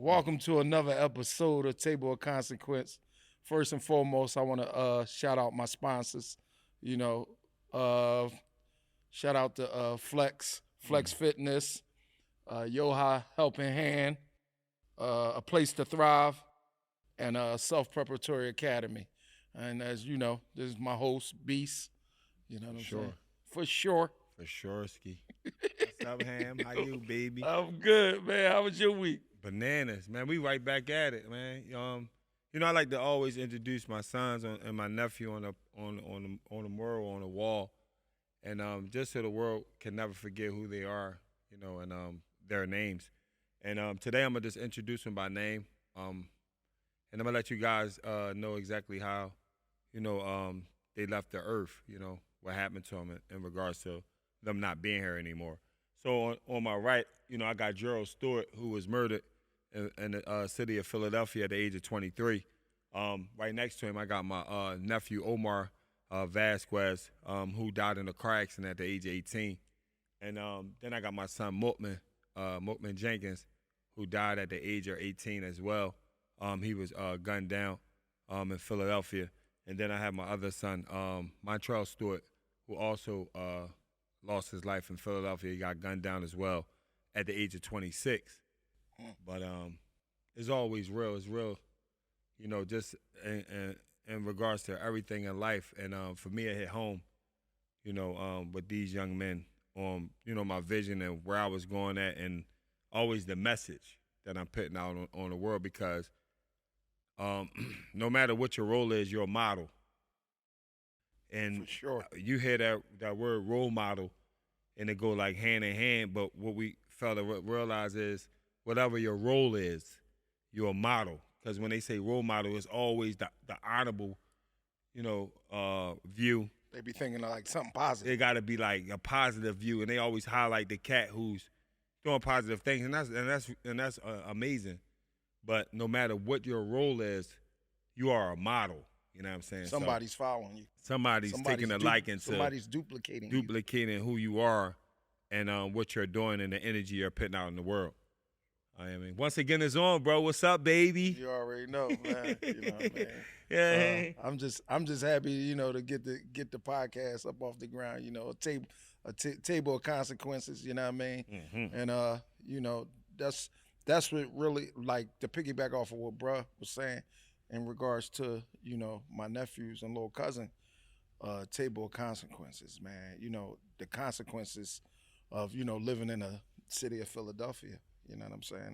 Welcome to another episode of Table of Consequence. First and foremost, I want to shout out my sponsors. You know, uh, shout out to Flex Fitness, Yoha Helping Hand, A Place to Thrive, and Self Preparatory Academy. And as you know, this is my host, Beast. You know what I'm saying? For sure. For sure, Ski. What's up, Ham? How you, baby? I'm good, man. How was your week? Bananas, man. We right back at it, man. I like to always introduce my sons and my nephew on the mural on the wall, and just so the world can never forget who they are, and their names. And today I'm gonna just introduce them by name, and I'm gonna let you guys know exactly how, they left the earth. What happened to them in regards to them not being here anymore. So on my right, I got Gerald Stewart, who was murdered in the city of Philadelphia at the age of 23. Right next to him, I got my nephew, Omar Vasquez, who died in a car accident at the age of 18. And then I got my son, Mutman Jenkins, who died at the age of 18 as well. He was gunned down in Philadelphia. And then I have my other son, Montrell Stewart, who also lost his life in Philadelphia. He got gunned down as well at the age of 26. But it's always real. It's real, just in regards to everything in life. And for me, it hit home, with these young men on, my vision and where I was going at, and always the message that I'm putting out on the world, because no matter what your role is, you're a model. And For sure. You hear that word role model, and it go like hand in hand. But what we fail to realize is, whatever your role is, you're a model. Because when they say role model, it's always the honorable, view. They be thinking of like something positive. It got to be like a positive view, and they always highlight the cat who's doing positive things, and that's amazing. But no matter what your role is, you are a model. You know what I'm saying? Somebody's following you. Somebody's taking a liking to. Somebody's duplicating who you are, and what you're doing, and the energy you're putting out in the world. I mean, once again, it's on, bro. What's up, baby? You already know, man. Man. Yeah. I'm just happy, to get the podcast up off the ground. A table of consequences. You know what I mean? Mm-hmm. And that's what really, like, to piggyback off of what bruh was saying in regards to my nephews and little cousin. Table of consequences, man. The consequences of living in a city of Philadelphia. You know what I'm saying?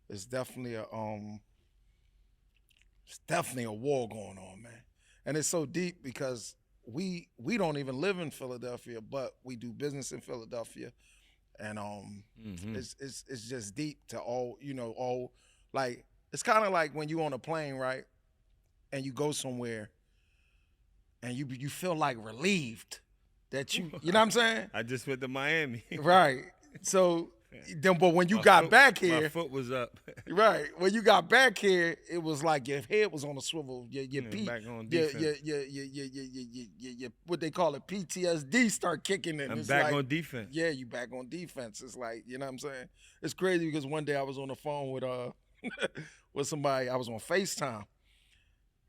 It's definitely a war going on, man. And it's so deep because we don't even live in Philadelphia, but we do business in Philadelphia, and it's just deep to all like, it's kind of like when you on a plane, right, and you go somewhere, and you feel like relieved that you know what I'm saying? I just went to Miami. Right. So then, but when you got back here, my foot was up. Right. When you got back here, it was like your head was on a swivel. Your back on defense. Your what they call it, PTSD start kicking in. I'm it's back like, on defense. Yeah, you back on defense. It's like, you know what I'm saying? It's crazy because one day I was on the phone with with somebody. I was on FaceTime,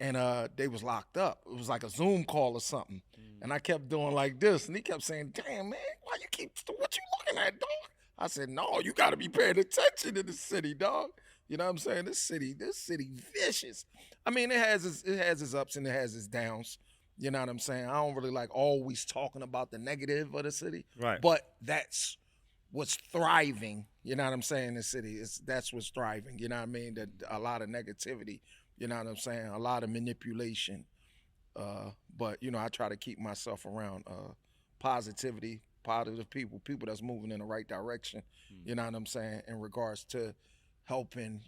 and they was locked up. It was like a Zoom call or something. And I kept doing like this, and he kept saying, "Damn, man, what you looking at, dog?" I said, "No, you got to be paying attention to the city, dog. You know what I'm saying? This city vicious. I mean, it has its ups and it has its downs. You know what I'm saying? I don't really like always talking about the negative of the city, right? But that's what's thriving. You know what I'm saying? The city that's what's thriving. You know what I mean? That a lot of negativity. You know what I'm saying? A lot of manipulation. But I try to keep myself around positivity, positive people that's moving in the right direction. You know what I'm saying? In regards to helping,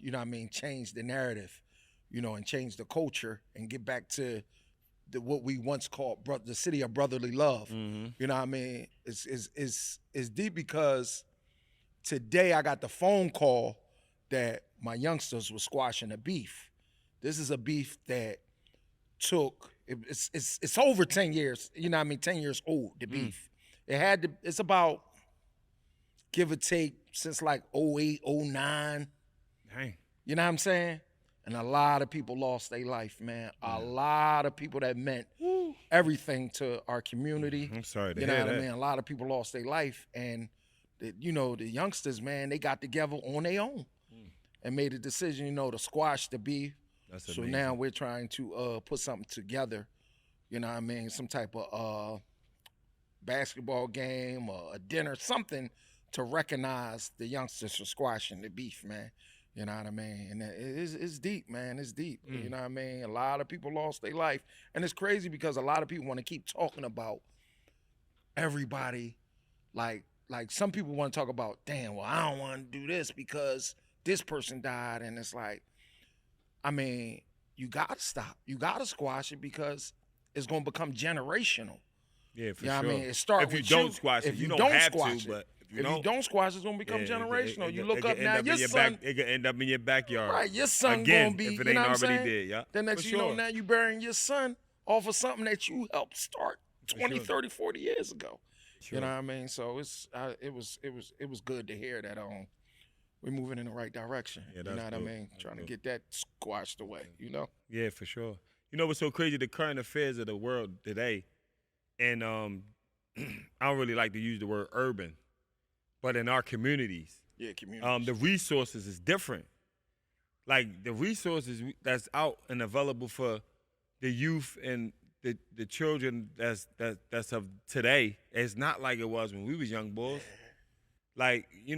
change the narrative, and change the culture and get back to what we once called the city of brotherly love. Mm-hmm. You know what I mean? It's deep because today I got the phone call that my youngsters were squashing a beef. This is a beef that took it's over 10 years, 10 years old, the beef. It's about, give or take, since like 08, 09, Dang. You know what I'm saying? And a lot of people lost their life, man. A lot of people that meant everything to our community. I'm sorry to You know hear what I that. mean? A lot of people lost their life. And, the youngsters, man, they got together on their own and made a decision, to squash the beef. That's So amazing. now we're trying to put something together, you know what I mean? Some type of basketball game or a dinner, something to recognize the youngsters for squashing the beef, man. You know what I mean? And it's deep, man. It's deep. You know what I mean? A lot of people lost their life. And it's crazy because a lot of people want to keep talking about everybody. Like some people want to talk about, damn, well, I don't want to do this because this person died. And it's like, I mean, you got to stop. You got to squash it because it's going to become generational. Yeah, for You know sure. what I mean? It starts if you with don't squash it, if you you don't have squash to, it. but If you don't squash, it's gonna become generational. It You could- look it could up now, end your in son, it could end up in your backyard. right? Your son Again, gonna be, if it you know ain't what I'm already saying? did, yeah. The next For you know, sure. now you burying your son off of something that you helped start 20, sure. 30, 40 years ago. Sure. You know what I mean? So it was good to hear that we're moving in the right direction. Yeah, You know that's what I dope. mean? That's Trying to dope. get that squashed away. Yeah, for sure. You know what's so crazy? The current affairs of the world today, and I don't really like to use the word urban, but in our communities, Yeah, community. the resources is different. Like the resources that's out and available for the youth and the children that's of today is not like it was when we was young boys. Like, we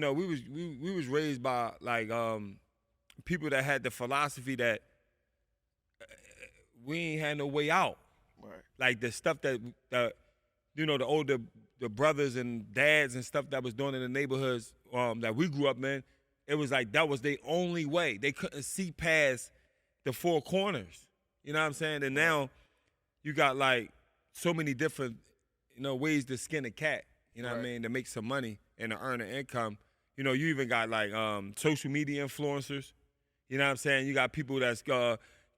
was raised by like people that had the philosophy that we ain't had no way out. Right. Like the stuff that the brothers and dads and stuff that was doing in the neighborhoods that we grew up in, it was like that was their only way. They couldn't see past the four corners. You know what I'm saying? And now you got like so many different, ways to skin a cat. You know what I Right. mean? To make some money and to earn an income. You even got like social media influencers. You know what I'm saying? You got people that's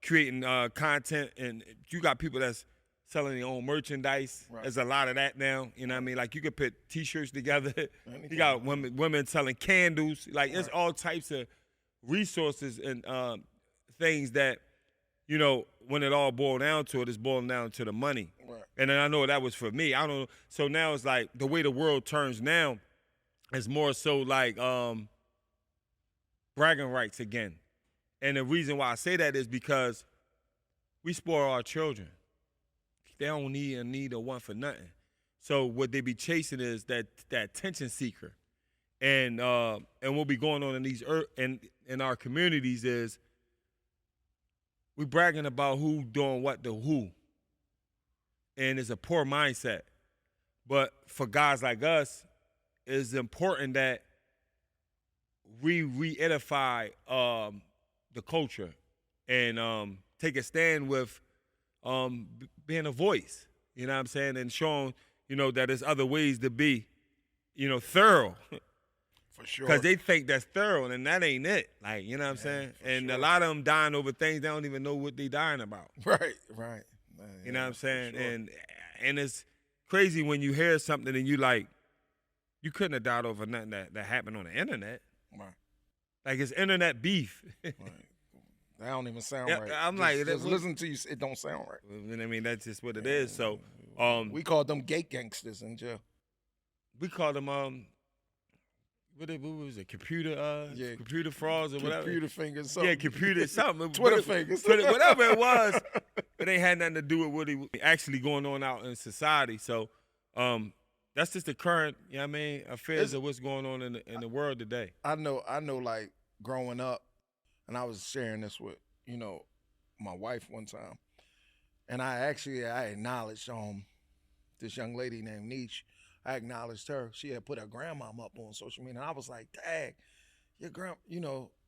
creating content, and you got people that's selling their own merchandise. Right. There's a lot of that now. You know what I mean? Like you could put T-shirts together. Anything. You got women selling candles. Like it's Right. all types of resources and things that, when it all boiled down to it, it's boiling down to the money. Right. And then I know that was for me. I don't know. So now it's like the way the world turns now is more so like bragging rights again. And the reason why I say that is because we spoil our children. They don't need a one for nothing. So what they be chasing is that attention seeker. And what be going on in these in our communities is we bragging about who doing what to who. And it's a poor mindset. But for guys like us, it's important that we re-edify the culture and take a stand with being a voice, you know what I'm saying, and showing, that there's other ways to be, thorough. For sure. Because they think that's thorough, and that ain't it. Like, you know what I'm saying? for And sure. a lot of them dying over things they don't even know what they dying about. Right. You know what I'm saying? Sure. And it's crazy when you hear something and you like, you couldn't have died over nothing that happened on the internet. Right. Like it's internet beef. Right. That don't even sound Yeah, right. I'm just, like, just listen to you. It don't sound right. I mean, that's just what it is. So We called them gate gangsters in jail. we called them what was it? Computer frauds or whatever. Computer fingers. Something. Yeah, computer something. Twitter fingers. Whatever it was. It ain't had nothing to do with what he actually going on out in society. So that's just the current, affairs of what's going on in the world today. I know. Like growing up, and I was sharing this with my wife one time, and I acknowledged this young lady named Nietzsche. I acknowledged her. She had put her grandmom up on social media, and I was like, "Dang, your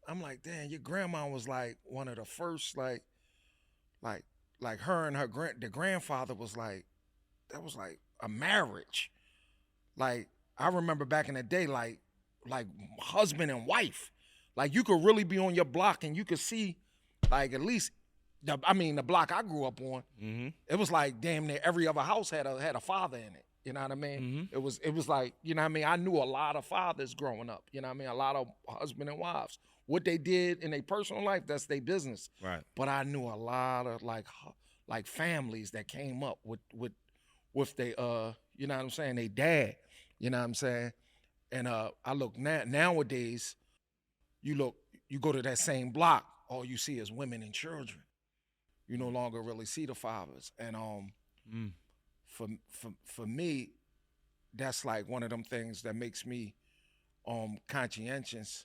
I'm like, "Damn, your grandma was like one of the first like her and the grandfather was like, that was like a marriage. Like I remember back in the day, like husband and wife. Like you could really be on your block and you could see, like at least, the block I grew up on. Mm-hmm. It was like damn near every other house had a father in it. You know what I mean? Mm-hmm. It was like, I knew a lot of fathers growing up. You know what I mean? A lot of husband and wives. what they did in their personal life, that's their business. Right. But I knew a lot of like families that came up with they you know what I'm saying, they dad, you know what I'm saying? And I look nowadays, you go to that same block, all you see is women and children. You no longer really see the fathers. And Mm. for me, that's like one of them things that makes me conscientious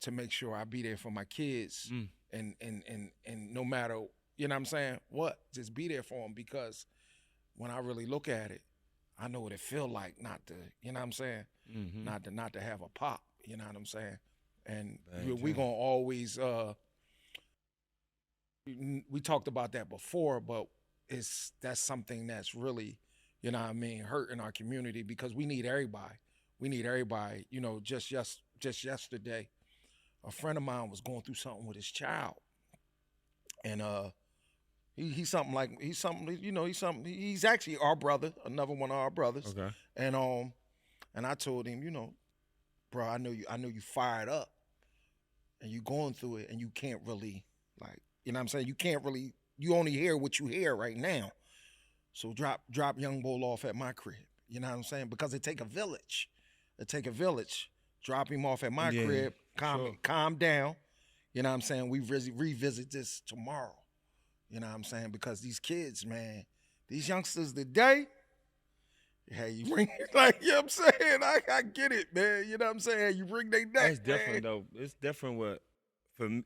to make sure I be there for my kids, Mm. and no matter, you know what I'm saying, what, just be there for them, because when I really look at it, I know what it feel like not to, you know what I'm saying, Mm-hmm. not to have a pop, you know what I'm saying, and Very we true. gonna always we talked about that before, but that's something that's really, you know what I mean, hurting our community, because we need everybody. We need everybody. You know, just yesterday, a friend of mine was going through something with his child, and he's something like he's actually our brother, another one of our brothers, Okay. and I told him, bro, I know you fired up, and you going through it, and you can't really, like, you know what I'm saying, you only hear what you hear right now. So drop young bull off at my crib. You know what I'm saying? Because it take a village. Drop him off at my Yeah, crib. sure. Calm down. You know what I'm saying? We revisit this tomorrow. You know what I'm saying? Because these kids, man, these youngsters today, hey, you bring like, you know what I'm saying? I get it, man. You know what I'm saying? You bring their neck, That's different man. though. It's different with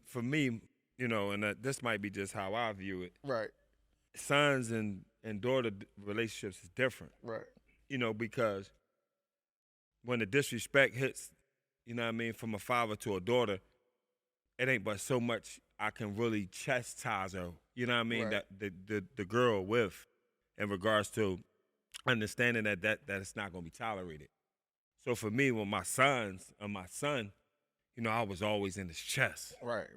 for me, and this might be just how I view it. Right, Sons and daughter relationships is different. right, Because when the disrespect hits, what I mean, from a father to a daughter, it ain't but so much I can really chastise her, you know what I mean, Right. that the girl with, in regards to understanding that it's not gonna be tolerated. So for me, with my son, I was always in his chest. right,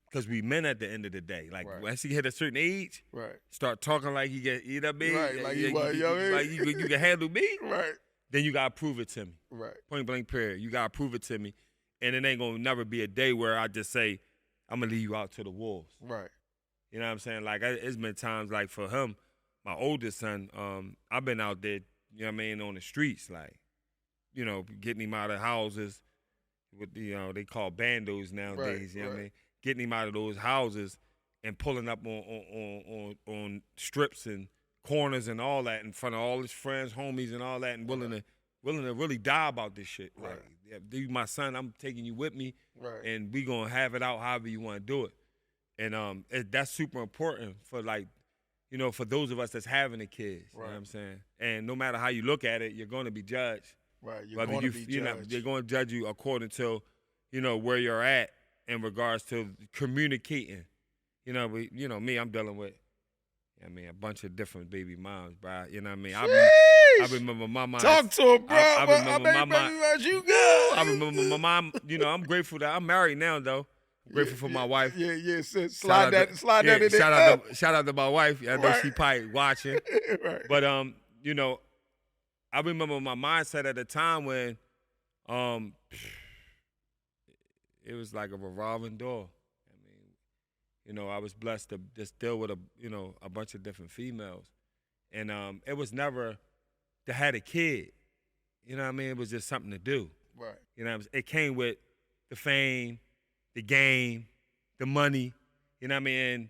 Because we men at the end of the day. Like, Right. once he hit a certain age, right, start talking like he get, you know what I mean? Right, like you what, yo, like you can handle me, right, then you got to prove it to me. right, Point blank period. You got to prove it to me. And it ain't going to never be a day where I just say, I'm going to leave you out to the wolves. right, You know what I'm saying? Like, it's been times, like, for him, my oldest son, I've been out there, you know what I mean, on the streets, like, getting him out of houses with they call bandos nowadays, you know what I mean? Getting him out of those houses and pulling up on strips and corners and all that in front of all his friends, homies, and all that, and willing to really die about this shit. Right. Like, yeah, you my son, I'm taking you with me, right, and we gonna have it out however you want to do it. And that's super important for, like, for those of us that's having the kids. You know what I'm saying? And no matter how you look at it, you're gonna be judged. right. You're going to be judged. They're going to judge you according to, where you're at in regards to communicating. Me, I'm dealing with, a bunch of different baby moms, bro. You know what I mean? I remember my mom. Talk to him, bro. I remember my mom. You good? I remember my mom. I'm grateful that I'm married now, though. I'm grateful for my wife. Yeah. Slide that in there. Shout out to my wife. I know she probably watching. Right. But I remember my mindset at the time when it was like a revolving door. I mean, I was blessed to just deal with a bunch of different females. And it was never to have a kid. You know what I mean? It was just something to do. Right. It came with the fame, the game, the money. You know what I mean? And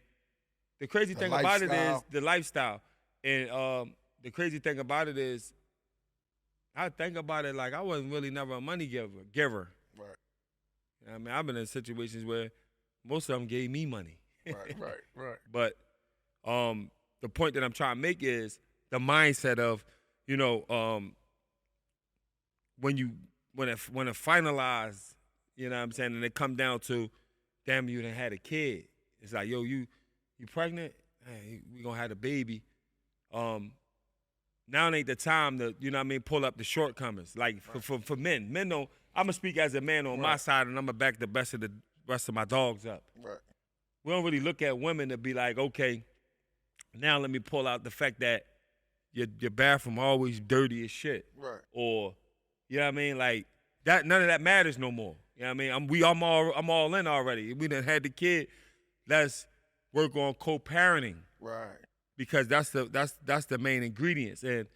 the crazy thing about it is the lifestyle. And the crazy thing about it is, I think about it like I wasn't really never a money giver. Right. You know what I mean? I've been in situations where most of them gave me money. Right. But the point that I'm trying to make is the mindset of, when it finalized, you know what I'm saying, and it come down to, damn, you done had a kid. It's like, yo, you pregnant? Hey, we gonna have a baby. Now ain't the time to, you know what I mean, pull up the shortcomings. Like, for men. Men don't, I'm going to speak as a man on my side, and I'm going to back the rest of my dogs up. Right. We don't really look at women to be like, okay, now let me pull out the fact that your bathroom always dirty as shit. Right. Or, you know what I mean? Like, that, none of that matters no more. You know what I mean? I'm all in already. We done had the kid. Let's work on co-parenting. Right. Because that's the main ingredients, and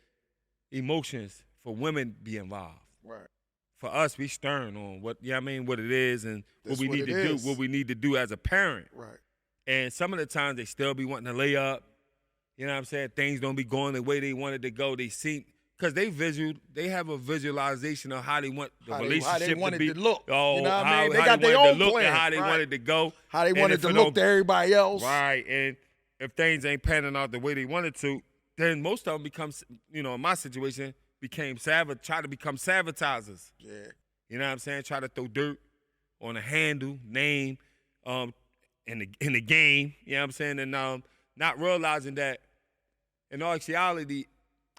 emotions for women be involved. Right. For us, we stern on what what it is and That's what we need to do, what we need to do as a parent. Right. And some of the times they still be wanting to lay up. You know what I'm saying? Things don't be going the way they wanted to go. They seem because they have a visualization of how they want the relationship how they wanted to be. to look. Oh, you know what how, I mean? They how got they their wanted own to look plan. and how they right. wanted to go. How they wanted to look to everybody else. Right. And if things ain't panning out the way they wanted to, then most of them becomes, in my situation, try to become sabotagers. Yeah. You know what I'm saying? Try to throw dirt on a handle, name, in the game. You know what I'm saying? And not realizing that in all actuality,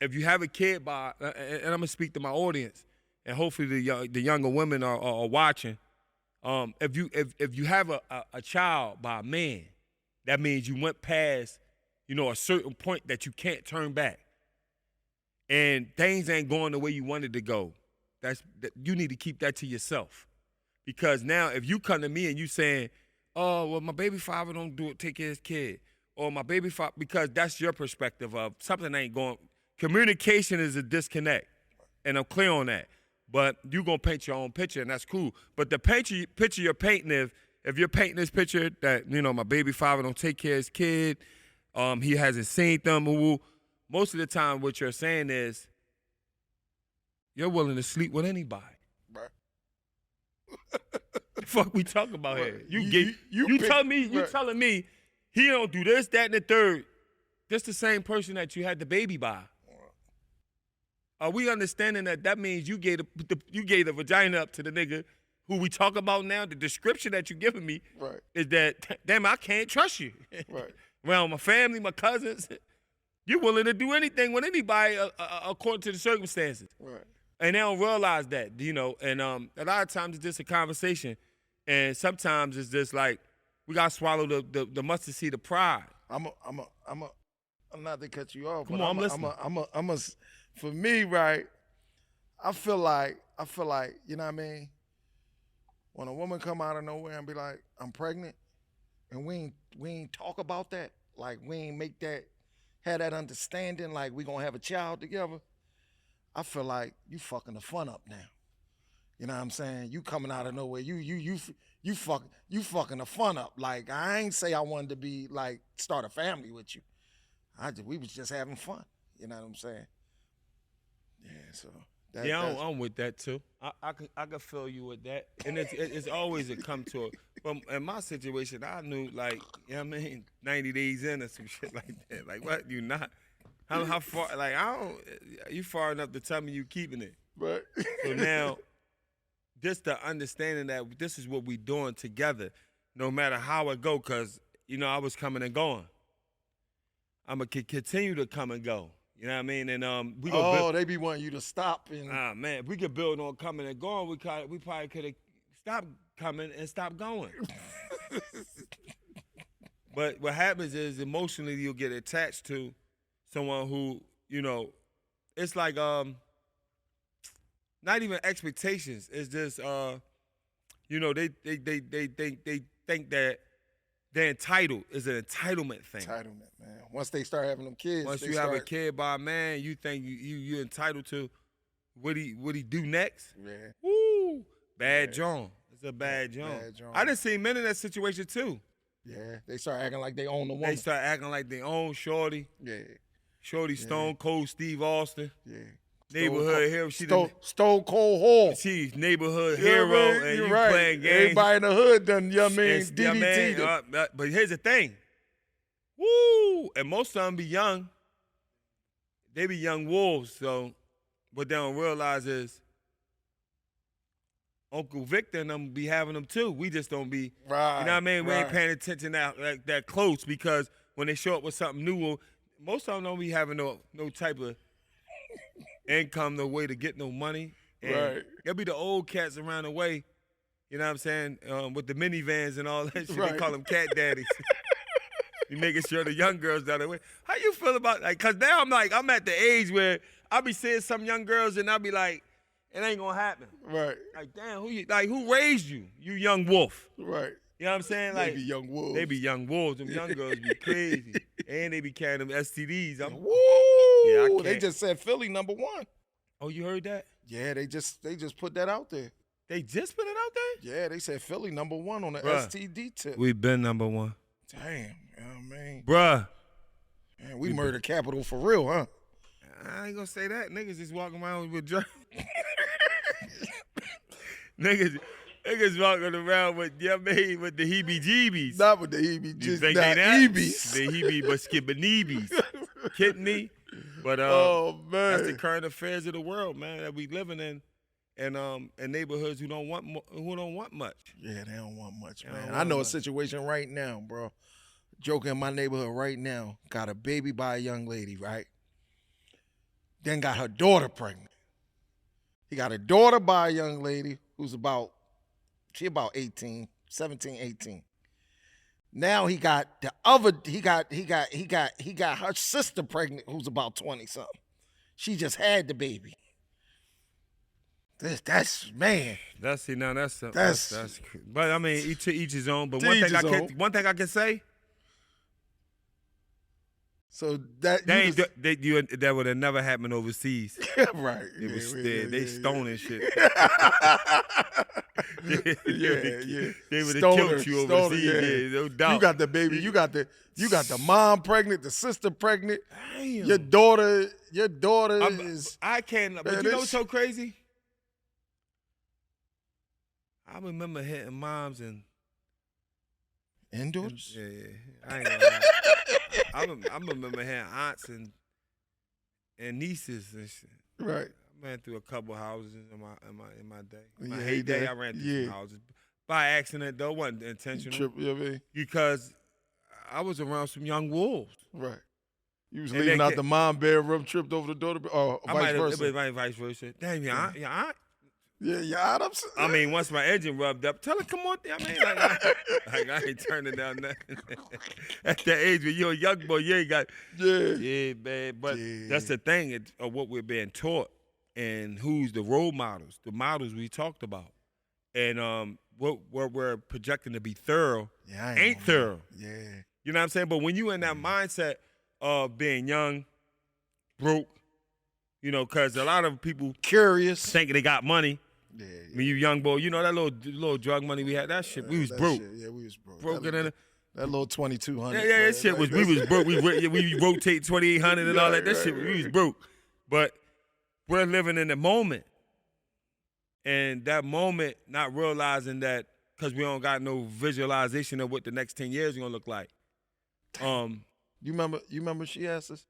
if you have a kid and I'm gonna speak to my audience, and hopefully the younger women are watching. If you have a child by a man, that means you went past, a certain point that you can't turn back. And things ain't going the way you wanted to go. You need to keep that to yourself. Because now if you come to me and you saying, oh, well, my baby father don't take care of his kid. Or my baby father, because that's your perspective of something ain't going. Communication is a disconnect. And I'm clear on that. But you going to paint your own picture, and that's cool. But the picture you're painting, if you're painting this picture that, my baby father don't take care of his kid, he hasn't seen them, most of the time what you're saying is you're willing to sleep with anybody. Right. The fuck we talking about right. here? You telling me he don't do this, that, and the third. Just the same person that you had the baby by. Are we understanding that means you gave the vagina up to the nigga who we talk about now? The description that you giving me right. is that, damn, I can't trust you. Right. Around my family, my cousins, you're willing to do anything with anybody according to the circumstances. Right. And they don't realize that, and a lot of times it's just a conversation. And sometimes it's just like, we got to swallow the mustard seed of pride. I'm not to cut you off. Come on, I'm listening. For me, right, I feel like, you know what I mean? When a woman come out of nowhere and be like, I'm pregnant, and we ain't talk about that, like we ain't have that understanding, like we gonna have a child together, I feel like you fucking the fun up now. You know what I'm saying? You coming out of nowhere, you fucking the fun up. Like I ain't say I wanted to be like start a family with you. We was just having fun. You know what I'm saying? Yeah, so I'm with that too. I could feel you with that, and it's always a come to it. But in my situation, I knew 90 days in or some shit like that. Like what? You not? How far? Like I don't. You far enough to tell me you keeping it. Right. So now, just the understanding that this is what we doing together, no matter how it go, cause I was coming and going. I'm gonna continue to come and go. You know what I mean? And we go. They be wanting you to stop. And man, if we could build on coming and going, we probably could have stopped coming and stopped going. But what happens is emotionally you'll get attached to someone who it's like not even expectations. It's just they think that they're entitled. It's an entitlement thing. Entitlement, man. Once they start having them kids. Once you have a kid by a man, you think you're entitled to what he do next. Yeah. Woo! Bad John. It's a bad John. I done seen men in that situation too. Yeah. They start acting like they own the woman. They start acting like they own Shorty. Yeah. Shorty Stone Cold Steve Austin. Yeah. Neighborhood hero. Stone Cold Hall. She's neighborhood hero, and you right. playing games. Everybody in the hood done, DDT. But here's the thing. Woo! And most of them be young. They be young wolves, so what they don't realize is Uncle Victor and them be having them too. We just don't be, right, you know what I mean? We right. ain't paying attention that close, because when they show up with something new, most of them don't be having no type of income, no way to get no money. And right. There'll be the old cats around the way, you know what I'm saying, with the minivans and all that shit. Right. They call them cat daddies. You making sure the young girls down the way. How you feel about, like, because now I'm at the age where I be seeing some young girls and I be like, It ain't gonna happen. Right. Like, damn, who raised you? You young wolf. Right. You know what I'm saying? Like, they be young wolves. They be young wolves. Them young girls be crazy. And they be carrying them STDs. Woo! Yeah, I can't. They just said Philly #1. Oh, you heard that? Yeah, they just put that out there. They just put it out there? Yeah, they said Philly #1 on the Bruh, STD tip. We been #1. Damn, man. Bruh. Man, we murder capital for real, huh? I ain't gonna say that. Niggas just walking around with drugs. Niggas walking around with the heebie-jeebies. Not with the heebie, just think not they that? heebies. The heebie but skibbinibies. Kidding me? But oh man, that's the current affairs of the world, man, that we living in. And neighborhoods who don't want much. Yeah, they don't want much, man. I know a situation right now, bro. Joker in my neighborhood right now got a baby by a young lady, right? Then got her daughter pregnant. He got a daughter by a young lady who's about 18, 17, 18. Now he got her sister pregnant who's about 20 something. She just had the baby. That's man. That's but I mean, each his own. But one thing I can say. So that that would have never happened overseas. Right. They stoning shit. They would have killed you overseas. Yeah, no doubt. You got the baby. You got the mom pregnant, the sister pregnant. Damn. Your daughter is. I can't. But you know what's so crazy? I remember hitting moms and daughters. Yeah. I ain't gonna lie. I remember having aunts and nieces and shit. Right. I ran through a couple houses in my day. In my Yeah, heyday, I ran through some houses. By accident, though, wasn't intentional. Because I was around some young wolves. Right. You was leaving out the mom bedroom, tripped over the daughter, or vice versa. Vice versa. Damn, your aunt? Yeah, yeah. I mean, once my engine rubbed up, tell her, come on. I mean, I ain't turning down nothing. At that age, when you're a young boy, you ain't got. Yeah, man. But that's the thing of what we're being taught and who's the role models, the models we talked about. And what we're projecting to be thorough ain't thorough. Yeah. You know what I'm saying? But when you in that mindset of being young, broke, you know, because a lot of people curious, thinking they got money. Yeah. When you young boy, you know that little drug money we had. That shit, we was broke. Yeah, we was broke. Broken in that little 2,200. Yeah, that shit was. We was broke. We rotate 2,800 and all that. That shit, we was broke. But we're living in the moment, and that moment, not realizing that because we don't got no visualization of what the next 10 years is gonna look like. You remember she asked us.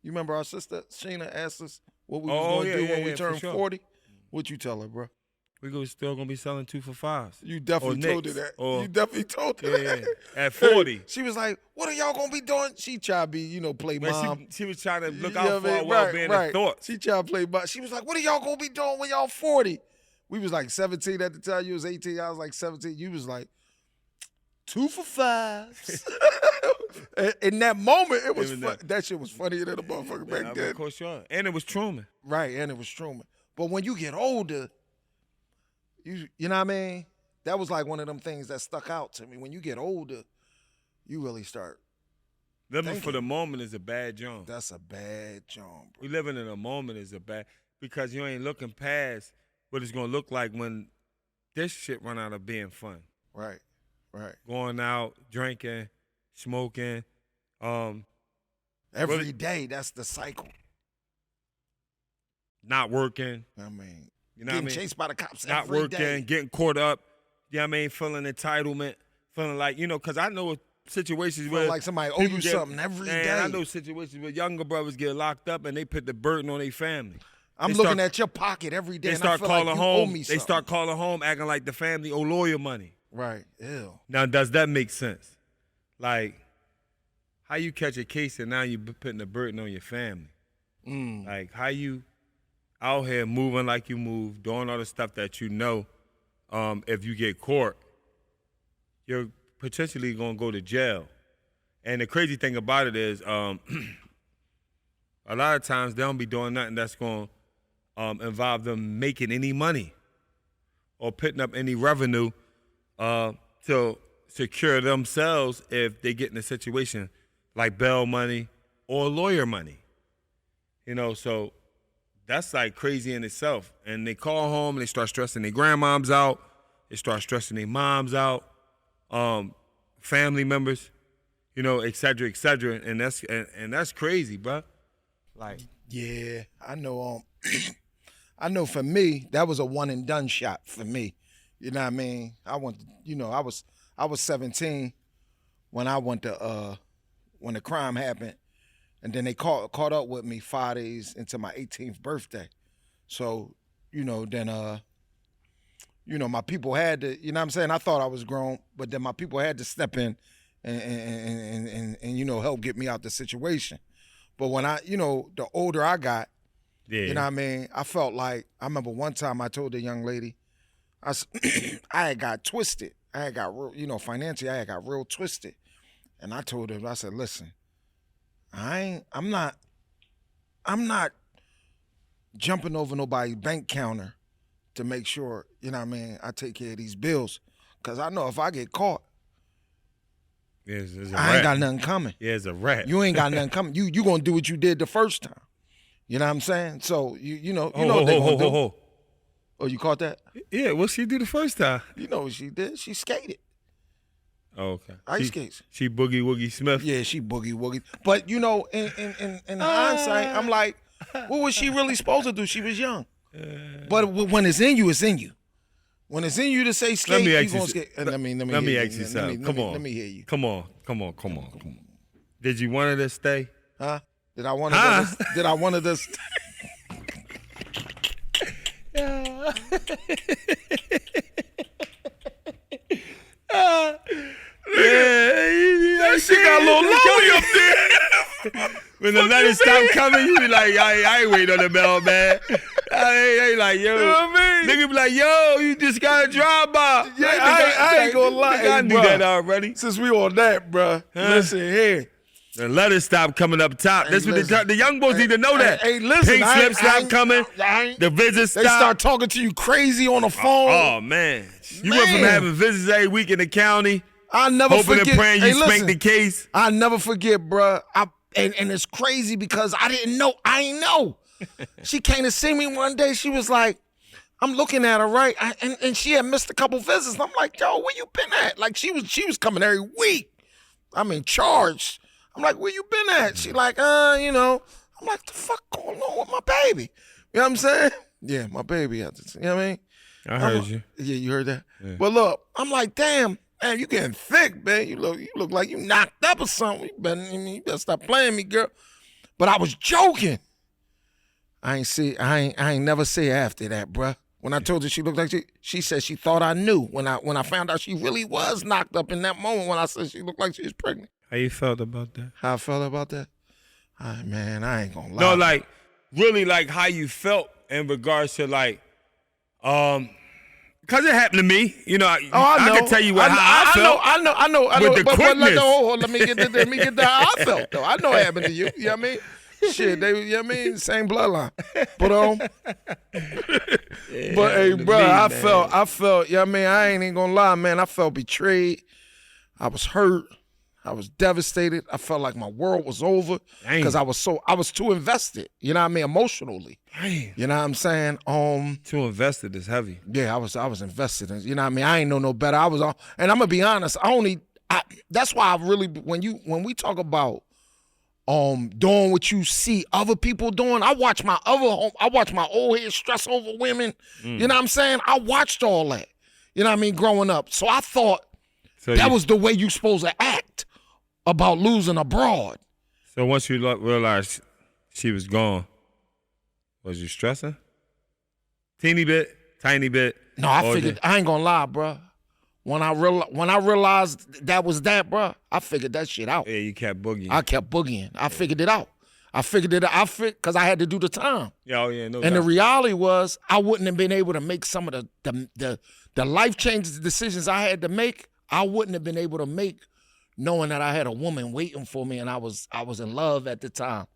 You remember our sister Sheena asked us what we was gonna do when we turned 40. What you tell her, bro? We still gonna be selling 2 for $5s. You definitely told her that. You definitely told her that. Yeah. At 40. She was like, what are y'all gonna be doing? She tried to be, play mom. She was trying to look out for our well-being and thoughts. She tried to play mom. She was like, what are y'all gonna be doing when y'all 40? We was like 17 at the time. You was 18. I was like 17. You was like, 2 for $5s. In that moment, it was fun. That shit was funnier than a motherfucker back then. Of course, sure. And it was Truman. Right, and it was Truman. But when you get older, you know what I mean? That was like one of them things that stuck out to me. When you get older, you really start living for the moment is a bad job. That's a bad job, bro. We living in a moment is a bad, because you ain't looking past what it's going to look like when this shit run out of being fun. Right. Going out, drinking, smoking. Every day, that's the cycle. Not working. I mean, getting chased by the cops not every working, day. Getting caught up. You know what I mean? Feeling entitlement. Feeling like, because I know situations where like somebody owe you something every day. I know situations where younger brothers get locked up and they put the burden on their family. I'm looking at your pocket every day. They start calling home. They start calling home acting like the family owe lawyer money. Right. Ew. Now, does that make sense? Like, how you catch a case and now you putting the burden on your family? Like, how you out here moving like you move, doing all the stuff that you know, if you get caught, you're potentially going to go to jail. And the crazy thing about it is a lot of times they don't be doing nothing that's going involve them making any money or putting up any revenue to secure themselves if they get in a situation like bail money or lawyer money. So that's like crazy in itself. And they call home and they start stressing their grandmoms out. They start stressing their moms out, family members, et cetera, et cetera. And that's crazy, bro. Like, yeah, I know. I know for me, that was a one and done shot for me. You know what I mean? I was 17 when I went to when the crime happened, and then they caught up with me 5 days into my 18th birthday. So, then my people had to, you know what I'm saying? I thought I was grown, but then my people had to step in and help get me out the situation. But when the older I got, yeah. You know what I mean? I felt like, I remember one time I told the young lady, I had got twisted. I had got real, financially, I had got real twisted. And I told her, I said, listen, I'm not jumping over nobody's bank counter to make sure, I take care of these bills. Because I know if I get caught, I ain't got nothing coming. Yeah, it's a rat. You ain't got nothing coming. You going to do what you did the first time. You know what I'm saying? So, you know what they're going to do. Oh, you caught that? Yeah, what she do the first time? You know what she did? She skated. Oh, okay. Ice skates. She Boogie Woogie Smith? Yeah, she Boogie Woogie. But, in hindsight, I'm like, what was she really supposed to do? She was young. But when it's in you, it's in you. When it's in you to say skate, you're going to skate. Let me ask you something. Come on. Let me hear you. Come on. Did you want her to stay? Huh? Did I want her to stay? Yeah. That shit got a little lonely up there. When the letters stop coming, you be like, I ain't waiting on the bell, man. I ain't like, yo. You know what I mean? Nigga be like, yo, you just got a drive-by. Yeah, I ain't gonna lie. I knew that already. Since we on that, bruh, listen here. The letters stop coming up top. That's what the young boys need to know that. Hey, listen. Pink slips stop coming. The visits stop. They start talking to you crazy on the phone. Oh, man. You went from having visits every week in the county. I never hoping forget. and praying you spank the case. I never forget, bruh. And it's crazy because I didn't know. I ain't know. She came to see me one day. She was like, I'm looking at her, right? And she had missed a couple visits. I'm like, yo, where you been at? Like, she was coming every week. I mean, charged. I'm like, where you been at? She like, I'm like, the fuck going on with my baby? You know what I'm saying? Yeah, my baby. You know what I mean? I heard you. Yeah, you heard that? Yeah. But look, I'm like, damn, man, you getting thick, man. You look like you knocked up or something. You better stop playing me, girl. But I was joking. I ain't never say after that, bruh. When I told her she looked like she said she thought I knew. When I found out she really was knocked up in that moment when I said she looked like she was pregnant. How you felt about that? How I felt about that? Man, I ain't gonna lie. No, like, really, like, how you felt in regards to, like, because it happened to me. You know, I can tell you how I felt. I know. With the quickness. Let me get that how I felt, though. I know it happened to you. You know what I mean? Shit, you know what I mean? Same bloodline. But, hey, bro, I felt, you know what I mean? I ain't even gonna lie, man. I felt betrayed. I was hurt. I was devastated. I felt like my world was over because I was too invested. You know what I mean? Emotionally. Damn. You know what I'm saying? Too invested is heavy. Yeah, I was invested in. You know what I mean? I ain't know no better. And I'm gonna be honest. That's why I really when we talk about doing what you see other people doing. I watch my old head stress over women. You know what I'm saying? I watched all that. You know what I mean? Growing up, so I thought that was the way you supposed to act about losing a broad. So once you realized she was gone, was you stressing? Tiny bit. No, I figured. I ain't gonna lie, bro. When I realized that was that, bro, I figured that shit out. Yeah, you kept boogieing. I kept boogieing. I figured it out. Because I had to do the time. Yeah, no. And the reality was, I wouldn't have been able to make some of the life changes, decisions I had to make. I wouldn't have been able to make, knowing that I had a woman waiting for me, and I was in love at the time,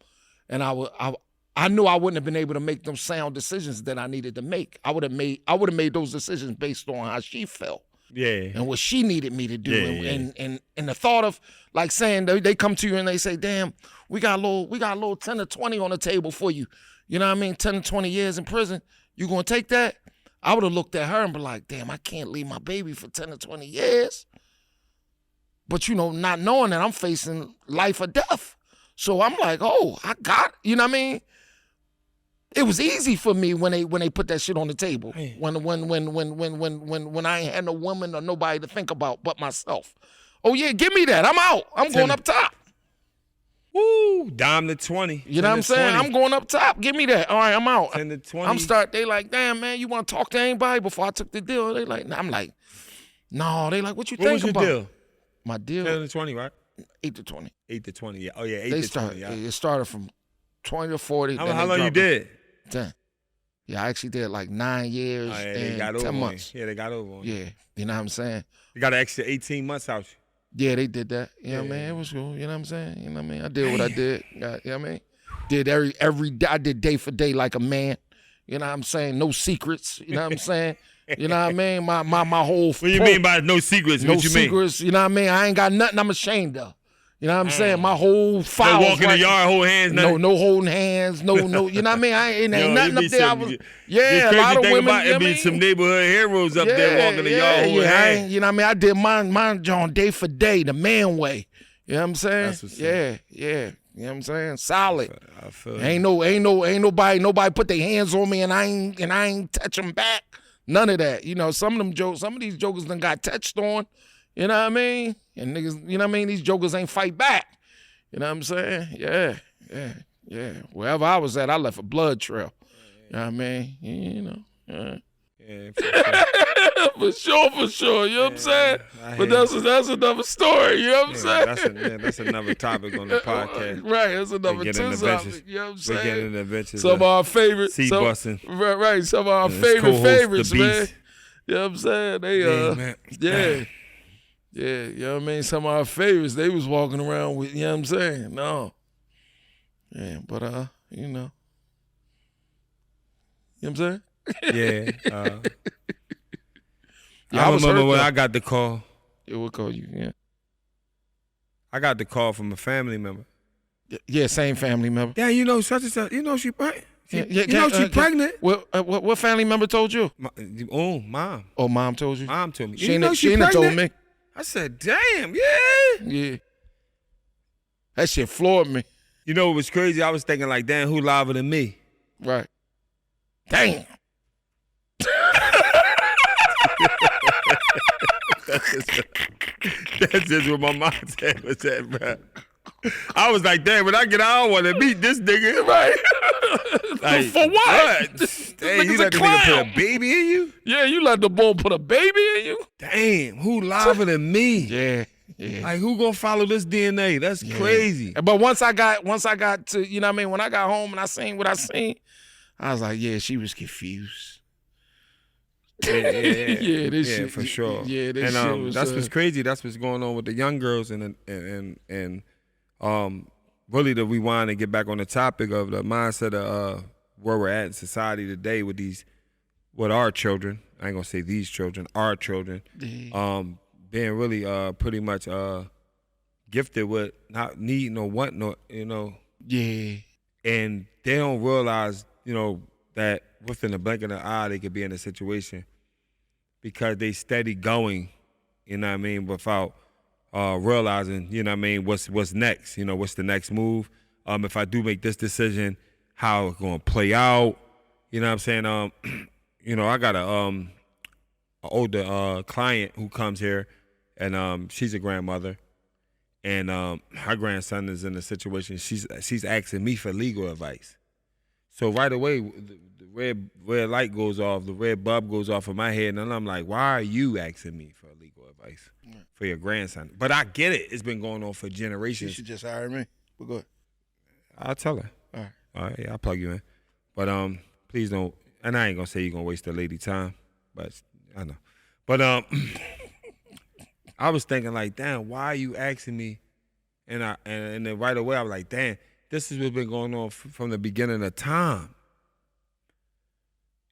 and I I knew I wouldn't have been able to make those sound decisions that I needed to make. I would have made those decisions based on how she felt. Yeah. And what she needed me to do. Yeah, And the thought of like saying they come to you and they say, damn, we got a little 10 or 20 on the table for you. You know what I mean? 10 or 20 years in prison. You gonna take that? I would have looked at her and be like, damn, I can't leave my baby for 10 or 20 years. But not knowing that I'm facing life or death. So I'm like, oh, I got, you know what I mean? It was easy for me when they put that shit on the table. When I ain't had no woman or nobody to think about but myself. Oh yeah, give me that. I'm out. I'm going up top. Woo, dime to 20. You know what I'm saying? 20. I'm going up top. Give me that. All right, I'm out. 10 to 20. They like, damn man, you want to talk to anybody before I took the deal? They like, I'm like, no. They like, what you think about? What was your deal? My deal. 10 to 20, right? 8 to 20. 8 to 20. Yeah. Oh yeah, 8 to 20. Yeah. It started from 20 to 40. How long you did? 10. Yeah, I actually did like 9 years and 10 months. Yeah, they got over on you. Yeah, you know what I'm saying? You got an extra 18 months out you. Yeah, they did that. You know what I mean? It was cool. You know what I'm saying? You know what I mean? I did what I did. You know what I mean? Did every day. I did day for day like a man. You know what I'm saying? No secrets. You know what I'm saying? You know what I mean? My whole. What do you mean by no secrets? No what you secrets. Mean? You know what I mean? I ain't got nothing I'm ashamed of. You know what I'm saying? My whole file. No walk in the yard, hold hands. Nothing. No holding hands. No. You know what I mean? I ain't nothing up there. The crazy thing about it be some neighborhood heroes up there walking the yard holding hands. You know what I mean? I did mine John day for day, the man way. You know what I'm saying? Yeah. You know what I'm saying? Solid. I feel ain't nobody put their hands on me and I ain't touch them back. None of that. You know, some of these jokers done got touched on. You know what I mean? And niggas, you know what I mean? These jokers ain't fight back. You know what I'm saying? Yeah. Wherever I was at, I left a blood trail. You know what I mean? You know. Yeah, for sure. You know what I'm saying? But that's another story. You know what I'm saying? That's another topic on the podcast. Right, that's another topic. You know what I'm saying? We're getting in the adventures. Some of our favorites. Busting. Right. Some of our favorites, man. You know what I'm saying? Yeah, you know what I mean? Some of our favorites, they was walking around with, you know what I'm saying? No. Yeah, but, you know. You know what I'm saying? Yeah. I remember when I got the call. Yeah, we'll call you, yeah. I got the call from a family member. Yeah, same family member. Yeah, you know, such and such. You know she pregnant. She pregnant. What family member told you? Mom. Oh, mom told you? Mom told me. She ain't told me. I said, damn, yeah. Yeah. That shit floored me. You know what was crazy? I was thinking like, damn, who liver than me? Right. Damn. That's just what my mindset was at, bro. I was like, damn, when I get out, I want to meet this nigga. Right. Like, for what? Damn, you let the nigga put a baby in you? Yeah, you let the boy put a baby in you? Damn, who liver than me? Yeah. Like, who gonna follow this DNA? That's crazy. But once I got to, you know what I mean, when I got home and I seen what I seen, I was like, yeah, she was confused. Yeah, shit, for sure. Yeah, this and shit was, that's what's crazy. That's what's going on with the young girls and really to rewind and get back on the topic of the mindset of where we're at in society today with our children. I ain't gonna say these children, our children, being really pretty much gifted with not needing or wanting, you know. Yeah. And they don't realize, you know, that within the blink of an eye they could be in a situation because they steady going, you know what I mean, without realizing, you know what I mean, what's next, you know, what's the next move. If I do make this decision, how it's gonna play out, you know what I'm saying? You know, I got a older client who comes here and she's a grandmother and her grandson is in a situation, she's asking me for legal advice. So right away, the red light goes off, the red bulb goes off in my head, and I'm like, why are you asking me for legal advice for your grandson? But I get it. It's been going on for generations. She should just hire me. We're good. I'll tell her. All right, yeah, I'll plug you in. But please don't, and I ain't going to say you're going to waste the lady time, but I know. But I was thinking like, damn, why are you asking me? And then right away I was like, damn. this is what's been going on from the beginning of time.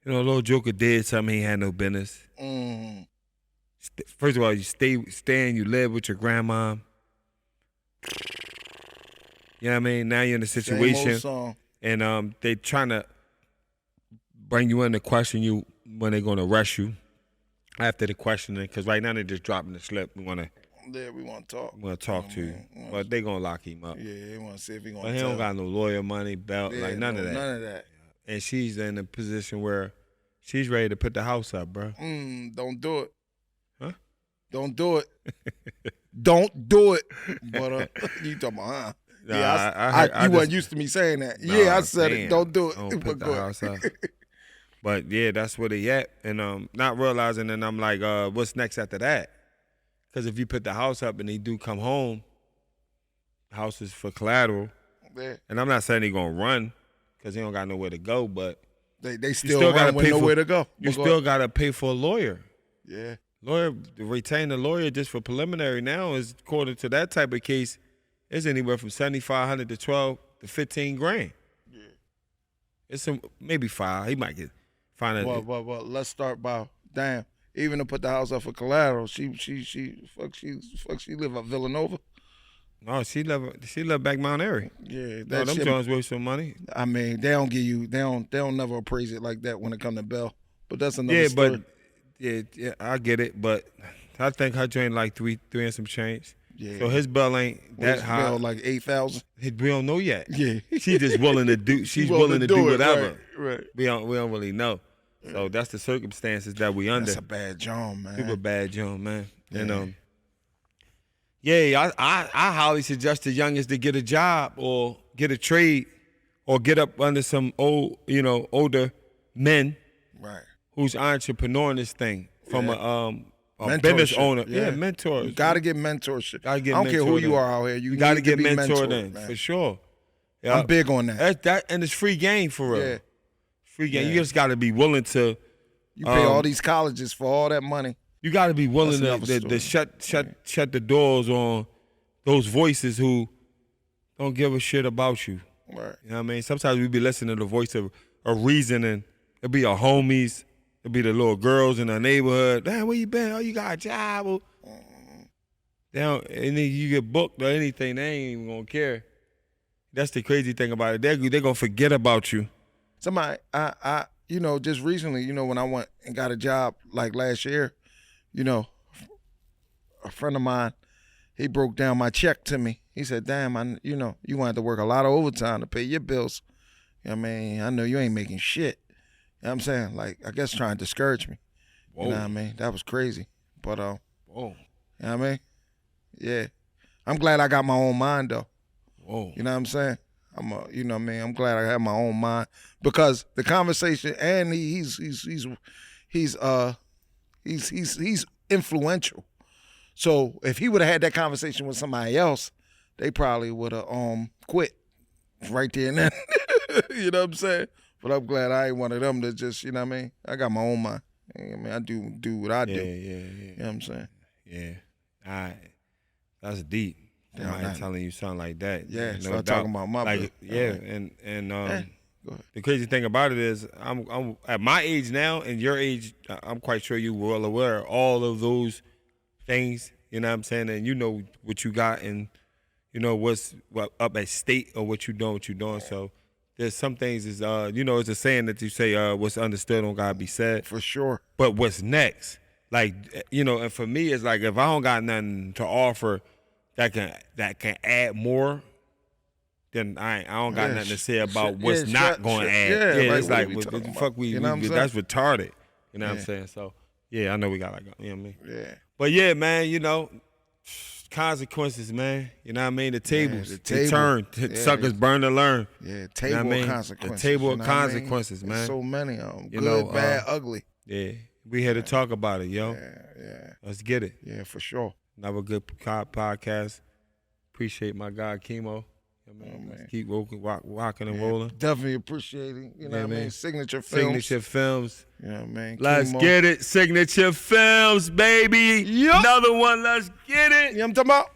You know, little Joker did something he had no business. First of all, you stay and you live with your grandma. You know what I mean? Now you're in a situation, and they trying to bring you in to question you when they're going to arrest you after the questioning. Because right now they're just dropping the slip. We want to talk. We want to talk to you, but they gonna lock him up. Yeah, they want to see if he gonna. But he don't got no lawyer money, belt, none of that. None of that. And she's in a position where she's ready to put the house up, bro. Don't do it. Huh? Don't do it. Don't do it. But you talking about, huh? Nah, yeah, you wasn't used to me saying that. Nah, yeah, I said it. Don't do it. Don't put the house up. But yeah, that's where they at. And not realizing, and I'm like, what's next after that? Because if you put the house up and they do come home, the house is for collateral. Yeah. And I'm not saying they gonna run because they don't got nowhere to go, but they still run with nowhere to go. You still gotta pay for a lawyer. Yeah. Lawyer, retain a lawyer just for preliminary now is, according to that type of case, is anywhere from $7,500 to $12,000 to $15,000. Yeah. It's maybe $5,000. He might find it. Well, let's start by even to put the house up for collateral. She live at Villanova. No, she live back Mount Airy. Yeah, them joints worth some money. I mean, they don't never appraise it like that when it come to Bell. But that's another story. Yeah, I get it, but I think her joint like three and some change. Yeah. So his bill ain't that high. Bill like 8,000. We don't know yet. Yeah. She's just willing to do. She's willing to do whatever. Right. We don't really know. So that's the circumstances that we under. That's a bad job, man. Super bad job, man. Yeah. And I highly suggest the youngest to get a job or get a trade or get up under some older men, right, who's entrepreneuring this thing from a business owner. Yeah, mentor. You got to get mentorship. I don't care who you are out here. You got to get mentored in, man. for sure. Yeah. I'm big on that. And it's free game for real. Yeah. Free game. Yeah. You just got to be willing to. You pay all these colleges for all that money. You got to be willing to shut the doors on those voices who don't give a shit about you. Right. You know what I mean? Sometimes we be listening to the voice of reason, and it'll be our homies, it'll be the little girls in our neighborhood. Damn, where you been? Oh, you got a job? Damn, and then you get booked or anything, they ain't even gonna care. That's the crazy thing about it. They're gonna forget about you. Somebody, I just recently, when I went and got a job like last year, a friend of mine, he broke down my check to me. He said, damn, you going to have to work a lot of overtime to pay your bills. You know what I mean? I know you ain't making shit. You know what I'm saying? Like, I guess trying to discourage me. Whoa. You know what I mean? That was crazy. But, whoa. You know what I mean? Yeah. I'm glad I got my own mind, though. Whoa. You know what I'm saying? You know what I mean? I'm glad I have my own mind because the conversation, and he's influential. So if he would have had that conversation with somebody else, they probably would have quit right there and then. You know what I'm saying? But I'm glad I ain't one of them that just, you know what I mean? I got my own mind. I mean, I do what I do. Yeah. You know what I'm saying? Yeah. All right. That's deep. Somebody telling you something like that. Yeah, start talking about my like, yeah, and the crazy thing about it is I'm at my age now and your age, I'm quite sure you're well aware of all of those things, you know what I'm saying? And you know what you got and you know what's up at stake or what you're doing. So there's some things is it's a saying that you say what's understood don't gotta be said. For sure. But what's next? Like, and for me it's like if I don't got nothing to offer that can add more, then I don't got nothing to say about what's not going to add. Yeah, it's like what the fuck that's retarded. You know what I'm saying? So yeah, I know we got you know what I mean? Yeah. But yeah, man, consequences, man. You know what I mean? The tables, they turn. Suckers burn to learn. Yeah, table of consequences. The table of consequences, man. There's so many of them. Good, bad, ugly. Yeah, we here to talk about it, yo. Yeah. Let's get it. Yeah, for sure. Another good podcast. Appreciate my guy Chemo. Let's keep rocking and rolling. Definitely appreciating. You know what I mean? Signature Films. You know what I mean? Let's get it. Signature Films, baby. Yep. Another one. Let's get it. You know what I'm talking about?